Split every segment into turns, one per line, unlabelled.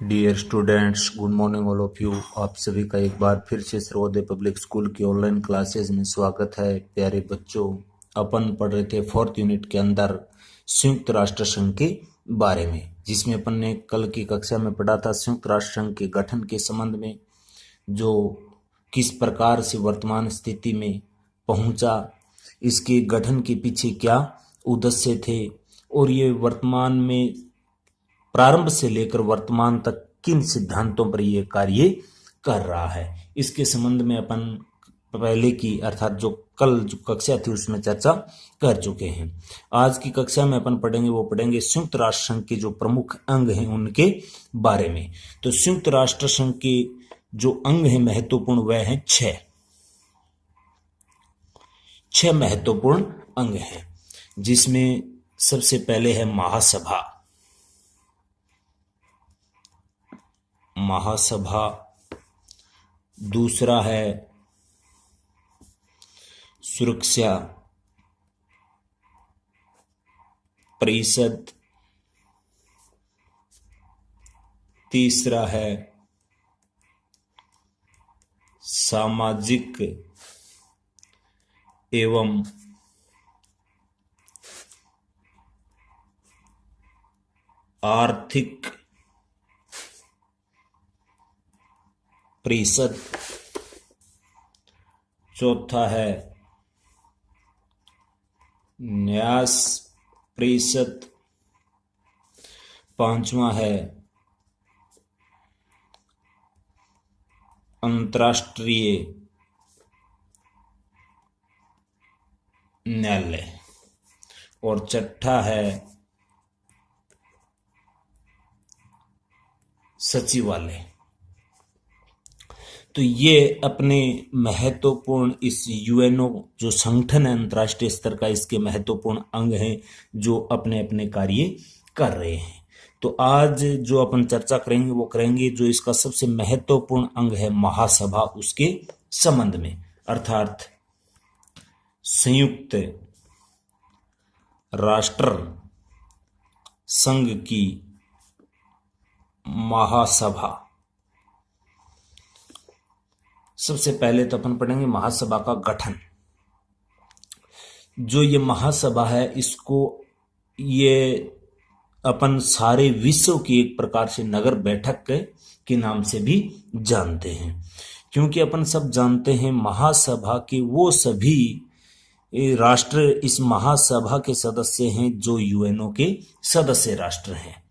Dear students, good morning all of you. आप सभी का एक बार फिर से सर्वोदय पब्लिक स्कूल की ऑनलाइन क्लासेस में स्वागत है। प्यारे बच्चों, अपन पढ़ रहे थे 4th यूनिट के अंदर संयुक्त राष्ट्र संघ के बारे में, जिसमें अपन ने कल की कक्षा में पढ़ा था संयुक्त राष्ट्र संघ के गठन के संबंध में, जो किस प्रकार से वर्तमान स्थिति में पहुंचा, इसके गठन के पीछे क्या उद्देश्य थे और ये वर्तमान में प्रारंभ से लेकर वर्तमान तक किन सिद्धांतों पर यह कार्य कर रहा है, इसके संबंध में अपन पहले की अर्थात जो कल जो कक्षा थी उसमें चर्चा कर चुके हैं। आज की कक्षा में अपन पढ़ेंगे संयुक्त राष्ट्र संघ के जो प्रमुख अंग हैं उनके बारे में। तो संयुक्त राष्ट्र संघ के जो अंग हैं महत्वपूर्ण, वह हैं छह महत्वपूर्ण अंग हैं, जिसमें सबसे पहले है महासभा, दूसरा है सुरक्षा परिषद, तीसरा है सामाजिक एवं आर्थिक परिषद, चौथा है न्याय परिषद, पांचवा है अंतर्राष्ट्रीय न्यायालय और छठा है सचिवालय। तो ये अपने महत्वपूर्ण इस यूएनओ जो संगठन है अंतर्राष्ट्रीय स्तर का, इसके महत्वपूर्ण अंग हैं जो अपने अपने कार्य कर रहे हैं। तो आज जो अपन चर्चा करेंगे वो करेंगे जो इसका सबसे महत्वपूर्ण अंग है महासभा, उसके संबंध में, अर्थात संयुक्त राष्ट्र संघ की महासभा। सबसे पहले तो अपन पढ़ेंगे महासभा का गठन। जो ये महासभा है, इसको ये अपन सारे विश्व की एक प्रकार से नगर बैठक के नाम से भी जानते हैं, क्योंकि अपन सब जानते हैं महासभा के वो सभी राष्ट्र इस महासभा के सदस्य हैं जो यूएनओ के सदस्य राष्ट्र हैं।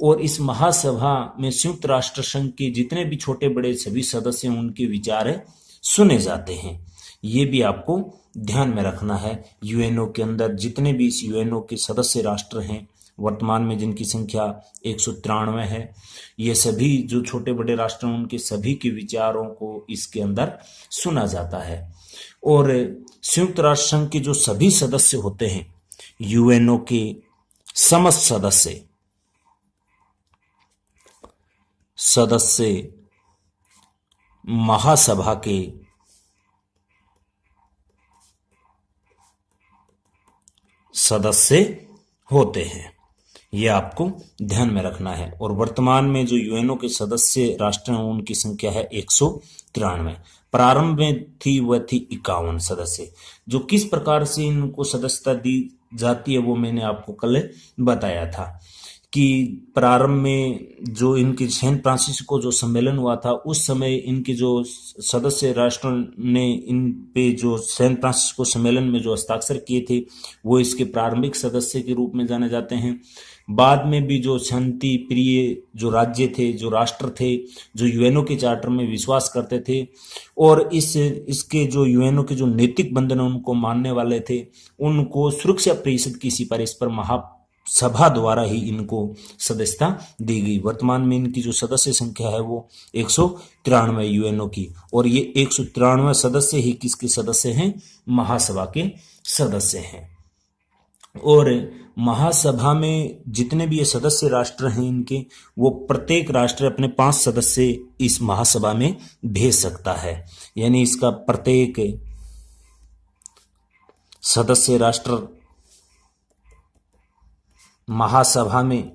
और इस महासभा में संयुक्त राष्ट्र संघ के जितने भी छोटे बड़े सभी सदस्य हैं, उनके विचार सुने जाते हैं। ये भी आपको ध्यान में रखना है। यूएनओ के अंदर जितने भी इस यूएनओ के सदस्य राष्ट्र हैं, वर्तमान में जिनकी संख्या 193 है, ये सभी जो छोटे बड़े राष्ट्र हैं उनके सभी के विचारों को इसके अंदर सुना जाता है। और संयुक्त राष्ट्र संघ के जो सभी सदस्य होते हैं, यूएनओ के समस्त सदस्य महासभा के सदस्य होते हैं, यह आपको ध्यान में रखना है। और वर्तमान में जो यूएनओ के सदस्य राष्ट्र हैं उनकी संख्या है 193। प्रारंभ में थी वह थी 51 सदस्य। जो किस प्रकार से इनको सदस्यता दी जाती है वो मैंने आपको कल बताया था कि प्रारंभ में जो इनके सैन फ्रांसिस्को जो सम्मेलन हुआ था, उस समय इनके जो सदस्य राष्ट्रों ने इन पे जो सैन फ्रांसिस्को सम्मेलन में जो हस्ताक्षर किए थे वो इसके प्रारंभिक सदस्य के रूप में जाने जाते हैं। बाद में भी जो शांति प्रिय जो राज्य थे, जो राष्ट्र थे, जो यूएनओ के चार्टर में विश्वास करते थे और इसके जो यूएनओ के जो नैतिक बंधन उनको मानने वाले थे, उनको सुरक्षा परिषद की सिफारिश पर महासभा द्वारा ही इनको सदस्यता दी गई। वर्तमान में इनकी जो सदस्य संख्या है वो 193 यूएनओ की, और ये 193 सदस्य ही किसके सदस्य हैं? महासभा के सदस्य हैं। और महासभा में जितने भी ये सदस्य राष्ट्र हैं इनके, वो प्रत्येक राष्ट्र अपने 5 सदस्य इस महासभा में भेज सकता है। यानी इसका प्रत्येक सदस्य राष्ट्र महासभा में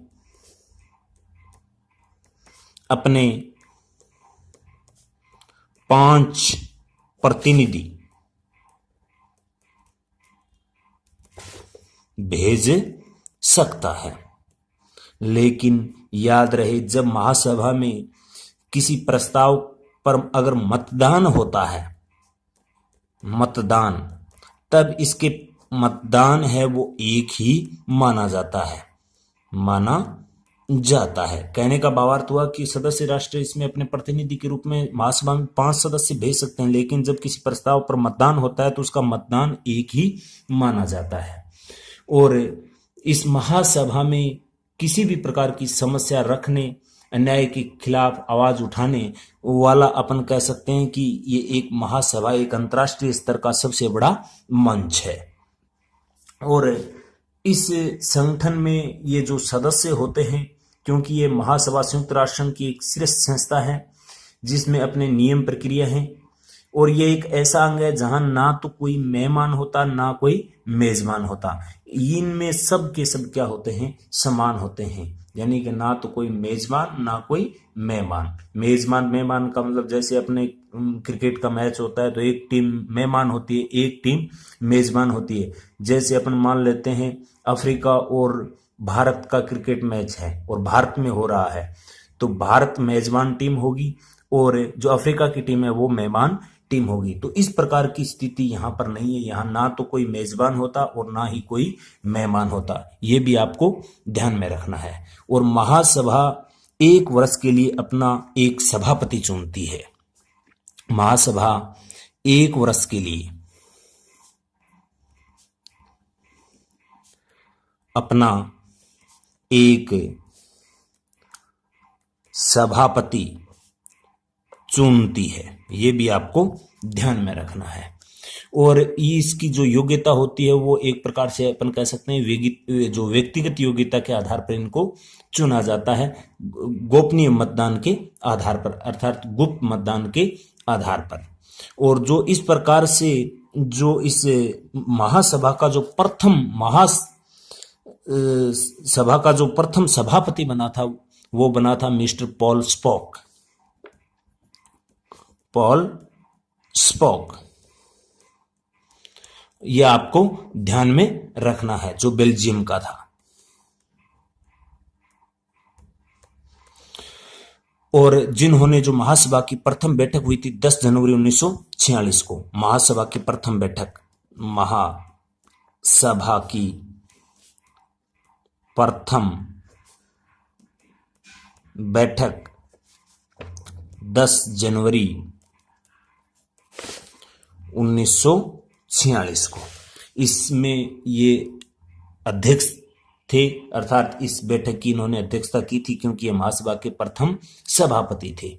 अपने 5 प्रतिनिधि भेज सकता है। लेकिन याद रहे, जब महासभा में किसी प्रस्ताव पर अगर मतदान होता है, मतदान, तब इसके मतदान है वो एक ही माना जाता है, माना जाता है। कहने का भावार्थ हुआ कि सदस्य राष्ट्र इसमें अपने प्रतिनिधि के रूप में महासभा में 5 सदस्य भेज सकते हैं, लेकिन जब किसी प्रस्ताव पर मतदान होता है तो उसका मतदान एक ही माना जाता है। और इस महासभा में किसी भी प्रकार की समस्या रखने, अन्याय के खिलाफ आवाज उठाने वाला अपन कह सकते हैं कि ये एक महासभा एक अंतर्राष्ट्रीय स्तर का सबसे बड़ा मंच है। और इस संगठन में ये जो सदस्य होते हैं, क्योंकि ये महासभा संयुक्त राष्ट्र संघ की एक श्रेष्ठ संस्था है जिसमें अपने नियम प्रक्रिया हैं, और ये एक ऐसा अंग है जहां ना तो कोई मेहमान होता ना कोई मेजबान होता। इनमें सब के सब क्या होते हैं, समान होते हैं, यानी कि ना तो कोई मेजबान ना कोई मेहमान। मेजबान मेहमान का मतलब जैसे अपने क्रिकेट का मैच होता है तो एक टीम मेहमान होती है, एक टीम मेजबान होती है। जैसे अपन मान लेते हैं अफ्रीका और भारत का क्रिकेट मैच है और भारत में हो रहा है, तो भारत मेजबान टीम होगी और जो अफ्रीका की टीम है वो मेहमान टीम होगी। तो इस प्रकार की स्थिति यहाँ पर नहीं है, यहाँ ना तो कोई मेजबान होता और ना ही कोई मेहमान होता, ये भी आपको ध्यान में रखना है। और महासभा 1 वर्ष के लिए अपना एक सभापति चुनती है। महासभा 1 वर्ष के लिए अपना एक सभापति चुनती है, ये भी आपको ध्यान में रखना है। और इसकी जो योग्यता होती है वो एक प्रकार से अपन कह सकते हैं जो व्यक्तिगत योग्यता के आधार पर इनको चुना जाता है, गोपनीय मतदान के आधार पर, अर्थात गुप्त मतदान के आधार पर। और जो इस प्रकार से जो इस महासभा का जो प्रथम सभापति बना था वो बना था मिस्टर पॉल स्पॉक। यह आपको ध्यान में रखना है, जो बेल्जियम का था। और जिन्होंने जो महासभा की प्रथम बैठक हुई थी 10 जनवरी 1946 को, महासभा की प्रथम बैठक, महासभा की प्रथम बैठक 10 जनवरी 1946 को, इसमें ये अध्यक्ष थे, अर्थात इस बैठक की इन्होंने अध्यक्षता की थी क्योंकि ये महासभा के प्रथम सभापति थे।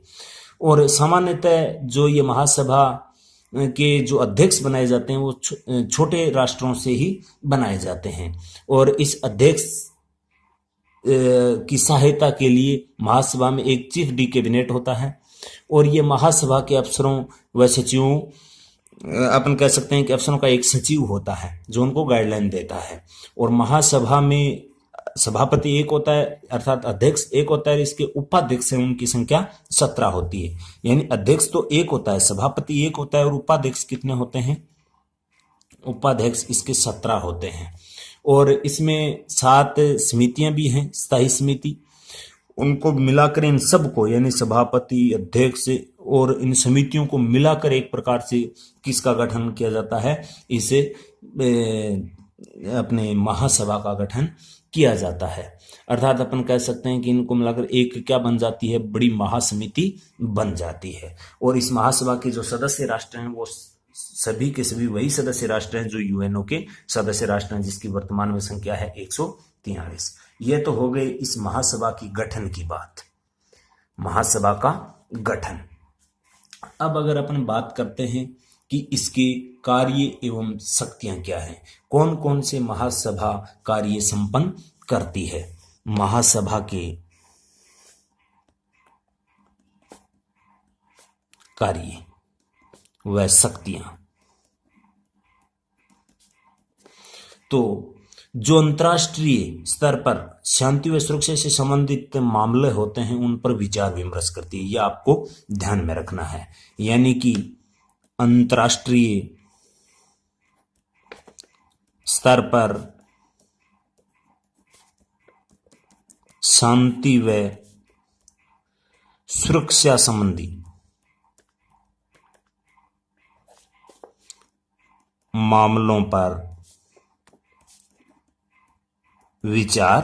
और सामान्यतः जो ये महासभा के जो अध्यक्ष बनाए जाते हैं वो छोटे राष्ट्रों से ही बनाए जाते हैं। और इस अध्यक्ष की सहायता के लिए महासभा में एक चीफ डी कैबिनेट होता है और ये महासभा के अफसरों व सचिवों, अपन कह सकते हैं कि अफसरों का एक सचिव होता है जो उनको गाइडलाइन देता है। और महासभा में सभापति एक होता है, अर्थात अध्यक्ष एक होता है, इसके उपाध्यक्ष हैं उनकी संख्या 17 होती है। यानी अध्यक्ष तो एक होता है, सभापति एक होता है, और उपाध्यक्ष कितने होते हैं? उपाध्यक्ष इसके 17 होते हैं। और इसमें 7 समितियां भी हैं, स्थायी समिति। उनको मिलाकर इन सबको, यानी सभापति, अध्यक्ष और इन समितियों को मिलाकर एक प्रकार से किसका गठन किया जाता है? इसे अपने महासभा का गठन किया जाता है। अर्थात अपन कह सकते हैं कि इनको मिलाकर एक क्या बन जाती है? बड़ी महासमिति बन जाती है। और इस महासभा के जो सदस्य राष्ट्र हैं वो सभी के सभी वही सदस्य राष्ट्र हैं जो यूएनओ के सदस्य राष्ट्र हैं, जिसकी वर्तमान में संख्या है 143। यह तो हो गई इस महासभा की गठन की बात, महासभा का गठन। अब अगर अपन बात करते हैं कि इसके कार्य एवं शक्तियां क्या हैं, कौन कौन से महासभा कार्य संपन्न करती है। महासभा के कार्य व शक्तियां, तो जो अंतर्राष्ट्रीय स्तर पर शांति व सुरक्षा से संबंधित मामले होते हैं उन पर विचार विमर्श करती है। यह आपको ध्यान में रखना है। यानी कि अंतर्राष्ट्रीय स्तर पर शांति व सुरक्षा संबंधी मामलों पर विचार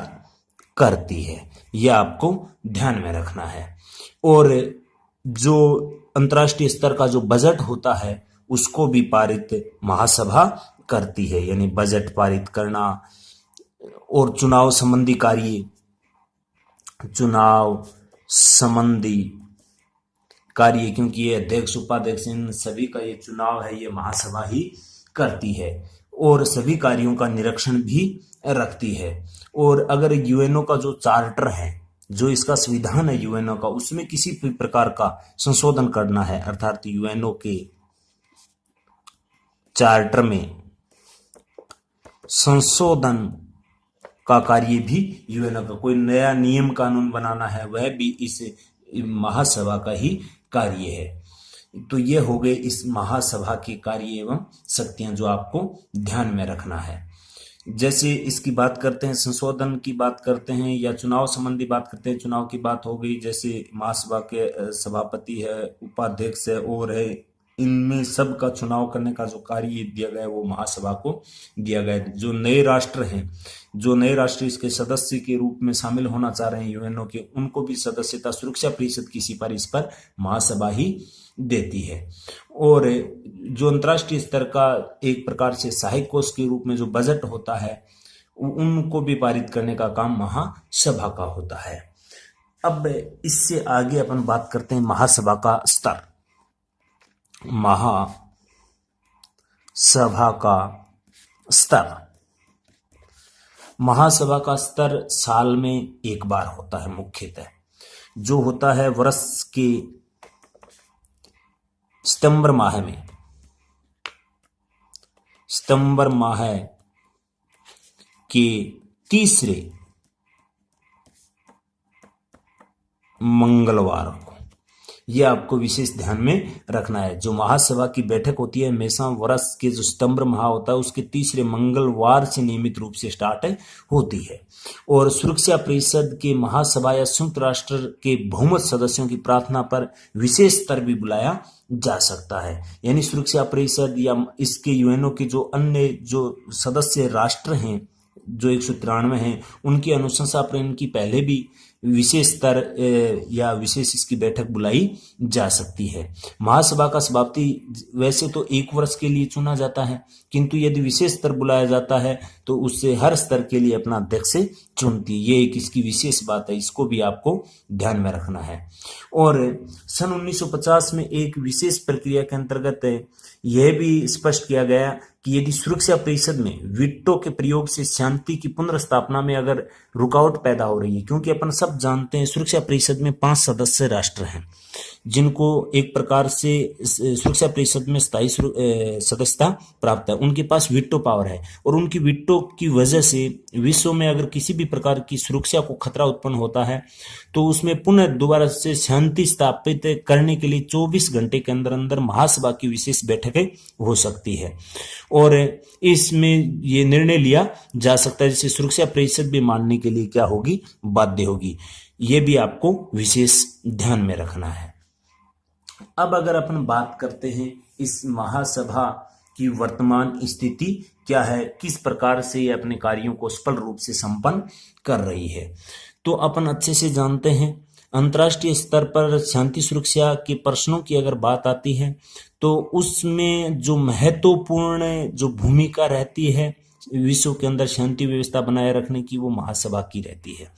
करती है। यह आपको ध्यान में रखना है। और जो अंतर्राष्ट्रीय स्तर का जो बजट होता है उसको भी पारित महासभा करती है। यानी बजट पारित करना और चुनाव संबंधी कार्य, चुनाव संबंधी कार्य, क्योंकि ये अध्यक्ष उपाध्यक्ष इन सभी का ये चुनाव है, ये महासभा ही करती है और सभी कार्यों का निरीक्षण भी रखती है। और अगर यूएनओ का जो चार्टर है, जो इसका संविधान है यूएनओ का, उसमें किसी भी प्रकार का संशोधन करना है, अर्थात यूएनओ के चार्टर में संशोधन का कार्य भी यूएनओ का, कोई नया नियम कानून बनाना है वह भी इस महासभा का ही कार्य है। तो ये हो गए इस महासभा के कार्य एवं शक्तियां जो आपको ध्यान में रखना है। जैसे इसकी बात करते हैं, संशोधन की बात करते हैं या चुनाव संबंधी बात करते हैं, चुनाव की बात हो गई। जैसे महासभा के सभापति है, उपाध्यक्ष है और है, इनमें सब का चुनाव करने का जो कार्य दिया गया है वो महासभा को दिया गया है। जो नए राष्ट्र हैं, जो नए राष्ट्र इसके सदस्य के रूप में शामिल होना चाह रहे हैं यूएनओ के, उनको भी सदस्यता सुरक्षा परिषद की सिफारिश पर महासभा ही देती है। और जो अंतर्राष्ट्रीय स्तर का एक प्रकार से सहायक कोष के रूप में जो बजट होता है उनको भी पारित करने का काम महासभा का होता है। अब इससे आगे अपन बात करते हैं महासभा का स्तर। महासभा का स्तर, महासभा का स्तर साल में एक बार होता है मुख्यतः, जो होता है वर्ष के सितंबर माह में, सितंबर माह के तीसरे मंगलवार को। यह आपको विशेष ध्यान में रखना है। जो महासभा की बैठक होती है हमेशा वर्ष के जो सितंबर माह होता है उसके तीसरे मंगलवार से नियमित रूप से स्टार्ट होती है। और सुरक्षा परिषद के महासभा या संयुक्त राष्ट्र के बहुमत सदस्यों की प्रार्थना पर विशेष स्तर भी बुलाया जा सकता है। यानी सुरक्षा परिषद या इसके यूएनओ के जो अन्य जो सदस्य राष्ट्र हैं, जो 193 हैं, उनकी अनुशंसा पर इनकी पहले भी विशेष स्तर या विशेष इसकी बैठक बुलाई जा सकती है। महासभा का सभापति वैसे तो 1 वर्ष के लिए चुना जाता है, किंतु यदि विशेष स्तर बुलाया जाता है तो उससे हर स्तर के लिए अपना अध्यक्ष चुनती है। ये एक इसकी विशेष बात है, इसको भी आपको ध्यान में रखना है। और सन 1950 में एक विशेष प्रक्रिया के अंतर्गत यह भी स्पष्ट किया गया कि यदि सुरक्षा परिषद में वीटो के प्रयोग से शांति की पुनर्स्थापना में अगर रुकावट पैदा हो रही है, क्योंकि अपन सब जानते हैं सुरक्षा परिषद में 5 सदस्य राष्ट्र हैं जिनको एक प्रकार से सुरक्षा परिषद में स्थायी सदस्यता प्राप्त है, उनके पास वीटो पावर है और उनकी वीटो की वजह से विश्व में अगर किसी भी प्रकार की सुरक्षा को खतरा उत्पन्न होता है तो उसमें पुनः दोबारा से शांति स्थापित करने के लिए 24 घंटे के अंदर अंदर महासभा की विशेष बैठकें हो सकती है और इसमें ये निर्णय लिया जा सकता है, जिसे सुरक्षा परिषद भी मानने के लिए क्या होगी, बाध्य होगी। ये भी आपको विशेष ध्यान में रखना है। अब अगर अपन बात करते हैं इस महासभा की वर्तमान स्थिति क्या है, किस प्रकार से ये अपने कार्यों को सफल रूप से संपन्न कर रही है, तो अपन अच्छे से जानते हैं अंतर्राष्ट्रीय स्तर पर शांति सुरक्षा के प्रश्नों की अगर बात आती है तो उसमें जो महत्वपूर्ण जो भूमिका रहती है विश्व के अंदर शांति व्यवस्था बनाए रखने की, वो महासभा की रहती है।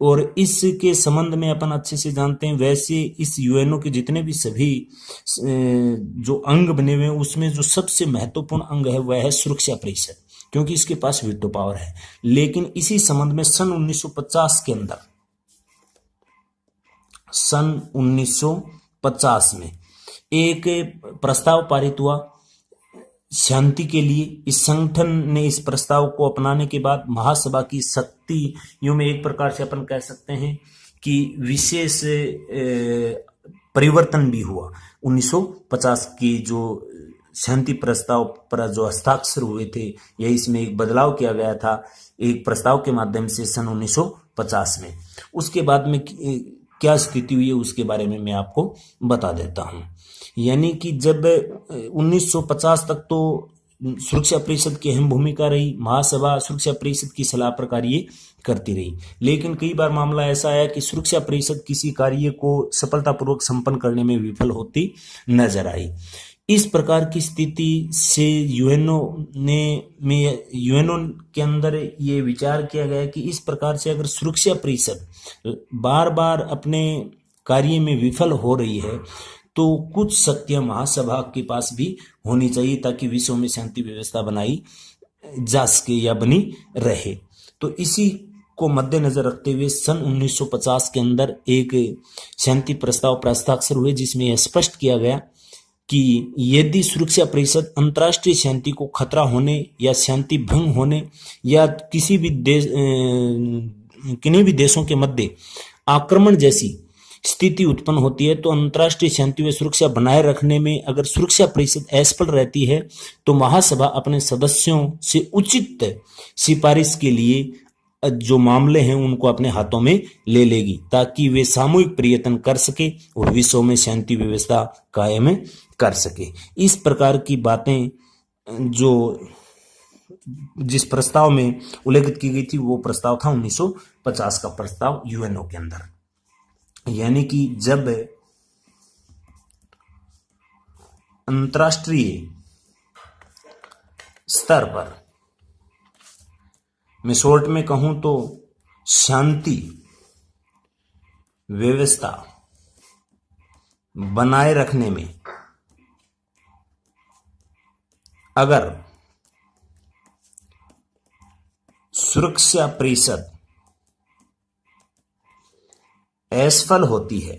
और इसके संबंध में अपन अच्छे से जानते हैं, वैसे इस यूएनओ के जितने भी सभी जो अंग बने हुए हैं उसमें जो सबसे महत्वपूर्ण अंग है वह है सुरक्षा परिषद, क्योंकि इसके पास वीटो पावर है। लेकिन इसी संबंध में सन 1950 के अंदर, सन 1950 में एक प्रस्ताव पारित हुआ शांति के लिए इस संगठन ने इस प्रस्ताव को अपनाने के बाद महासभा की शक्तियों में एक प्रकार से अपन कह सकते हैं कि विशेष परिवर्तन भी हुआ। 1950 की जो शांति प्रस्ताव पर जो हस्ताक्षर हुए थे, यह इसमें एक बदलाव किया गया था एक प्रस्ताव के माध्यम से सन 1950 में। उसके बाद में क्या स्थिति हुई है उसके बारे में मैं आपको बता देता हूं। यानी कि जब 1950 तक तो सुरक्षा परिषद की अहम भूमिका रही, महासभा सुरक्षा परिषद की सलाह पर कार्य करती रही, लेकिन कई बार मामला ऐसा आया कि सुरक्षा परिषद किसी कार्य को सफलतापूर्वक संपन्न करने में विफल होती नजर आई। इस प्रकार की स्थिति से यूएनओ के अंदर ये विचार किया गया कि इस प्रकार से अगर सुरक्षा परिषद बार बार अपने कार्य में विफल हो रही है तो कुछ शक्तियां महासभा के पास भी होनी चाहिए ताकि विश्व में शांति व्यवस्था बनाई जा सके या बनी रहे। तो इसी को मद्देनजर रखते हुए सन 1950 के अंदर एक शांति प्रस्ताव पर हस्ताक्षर हुए जिसमें यह स्पष्ट किया गया कि यदि सुरक्षा परिषद अंतर्राष्ट्रीय शांति को खतरा होने या शांति भंग होने या किसी भी देशों के मध्य आक्रमण जैसी स्थिति उत्पन्न होती है तो अंतर्राष्ट्रीय शांति व सुरक्षा बनाए रखने में अगर सुरक्षा परिषद असफल रहती है तो महासभा अपने सदस्यों से उचित सिफारिश के लिए जो मामले हैं उनको अपने हाथों में ले लेगी ताकि वे सामूहिक प्रयत्न कर सके और विश्व में शांति व्यवस्था कायम कर सके। इस प्रकार की बातें जो जिस प्रस्ताव में उल्लेखित की गई थी वो प्रस्ताव था 1950 का प्रस्ताव यूएनओ के अंदर। यानी कि जब अंतर्राष्ट्रीय स्तर पर मैं शॉर्ट में कहूं तो शांति व्यवस्था बनाए रखने में अगर सुरक्षा परिषद असफल होती है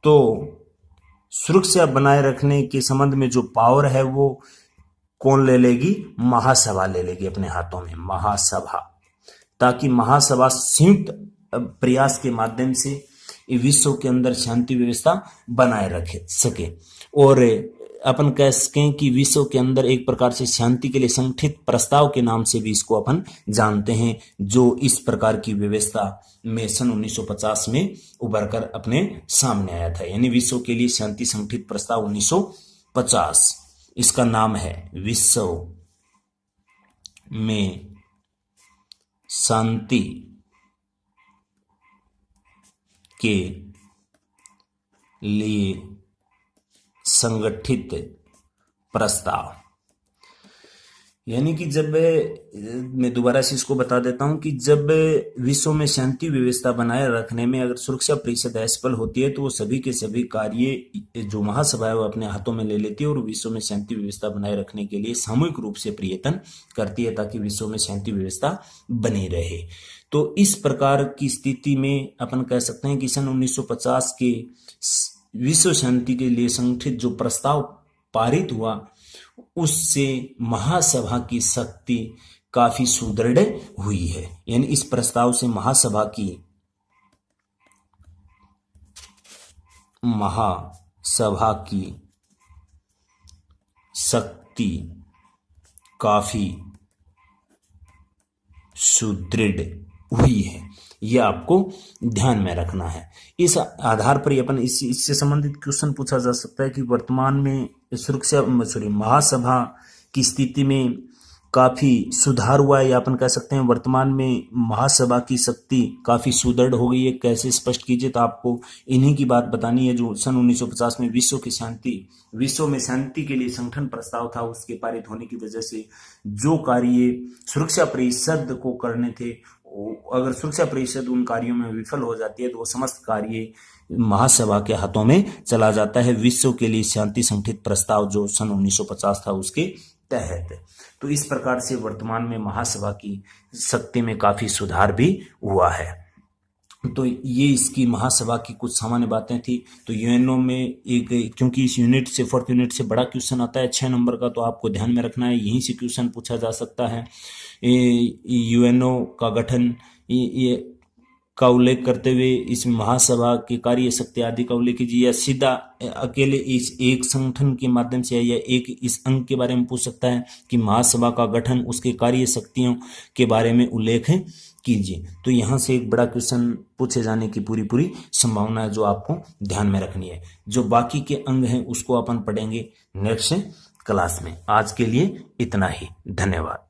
तो सुरक्षा बनाए रखने के संबंध में जो पावर है वो कौन ले लेगी? महासभा ले लेगी अपने हाथों में, महासभा, ताकि महासभा संयुक्त प्रयास के माध्यम से विश्व के अंदर शांति व्यवस्था बनाए रखे सके और अपन कह सकें कि विश्व के अंदर एक प्रकार से शांति के लिए संगठित प्रस्ताव के नाम से भी इसको अपन जानते हैं, जो इस प्रकार की व्यवस्था में सन 1950 में उभर कर अपने सामने आया था। यानी विश्व के लिए शांति संगठित प्रस्ताव 1950, इसका नाम है विश्व में शांति के लिए संगठित प्रस्ताव। यानी कि जब मैं दोबारा से इसको बता देता हूं कि जब विश्व में शांति व्यवस्था बनाए रखने में अगर सुरक्षा परिषद असफल होती है तो वो सभी के सभी कार्य जो महासभा है वो अपने हाथों में ले लेती है और विश्व में शांति व्यवस्था बनाए रखने के लिए सामूहिक रूप से प्रयत्न करती है ताकि विश्व में शांति व्यवस्था बनी रहे। तो इस प्रकार की स्थिति में अपन कह सकते हैं कि सन 1950 के विश्व शांति के लिए संगठित जो प्रस्ताव पारित हुआ उससे महासभा की शक्ति काफी सुदृढ़ हुई है। यानी इस प्रस्ताव से महासभा की शक्ति काफी सुदृढ़ हुई है, यह आपको ध्यान में रखना है। इस आधार पर अपन इससे संबंधित क्वेश्चन पूछा जा सकता है कि वर्तमान में महासभा की स्थिति में काफी सुधार हुआ है या अपन कह सकते हैं वर्तमान में महासभा की शक्ति काफी सुदृढ़ हो गई है, कैसे स्पष्ट कीजिए। तो आपको इन्हीं की बात बतानी है जो सन 1950 में विश्व में शांति के लिए संगठन प्रस्ताव था, उसके पारित होने की वजह से जो कार्य सुरक्षा परिषद को करने थे, अगर सुरक्षा परिषद उन कार्यों में विफल हो जाती है तो वो समस्त कार्य महासभा के हाथों में चला जाता है विश्व के लिए शांति संगठित प्रस्ताव जो सन 1950 था उसके तहत। तो इस प्रकार से वर्तमान में महासभा की शक्ति में काफी सुधार भी हुआ है। तो ये इसकी महासभा की कुछ सामान्य बातें थी। तो यूएनओ में एक, क्योंकि इस यूनिट से, 4th यूनिट से बड़ा क्वेश्चन आता है 6 नंबर का, तो आपको ध्यान में रखना है, यहीं से क्वेश्चन पूछा जा सकता है। यूएनओ का गठन ये का उल्लेख करते हुए इसमें महासभा की कार्य शक्ति आदि का उल्लेख कीजिए, या सीधा अकेले इस एक संगठन के माध्यम से या एक इस अंग के बारे में पूछ सकता है कि महासभा का गठन, उसके कार्य शक्तियों के बारे में उल्लेख कीजिए। तो यहाँ से एक बड़ा क्वेश्चन पूछे जाने की पूरी पूरी संभावना है, जो आपको ध्यान में रखनी है। जो बाकी के अंग हैं उसको अपन पढ़ेंगे नेक्स्ट क्लास में। आज के लिए इतना ही, धन्यवाद।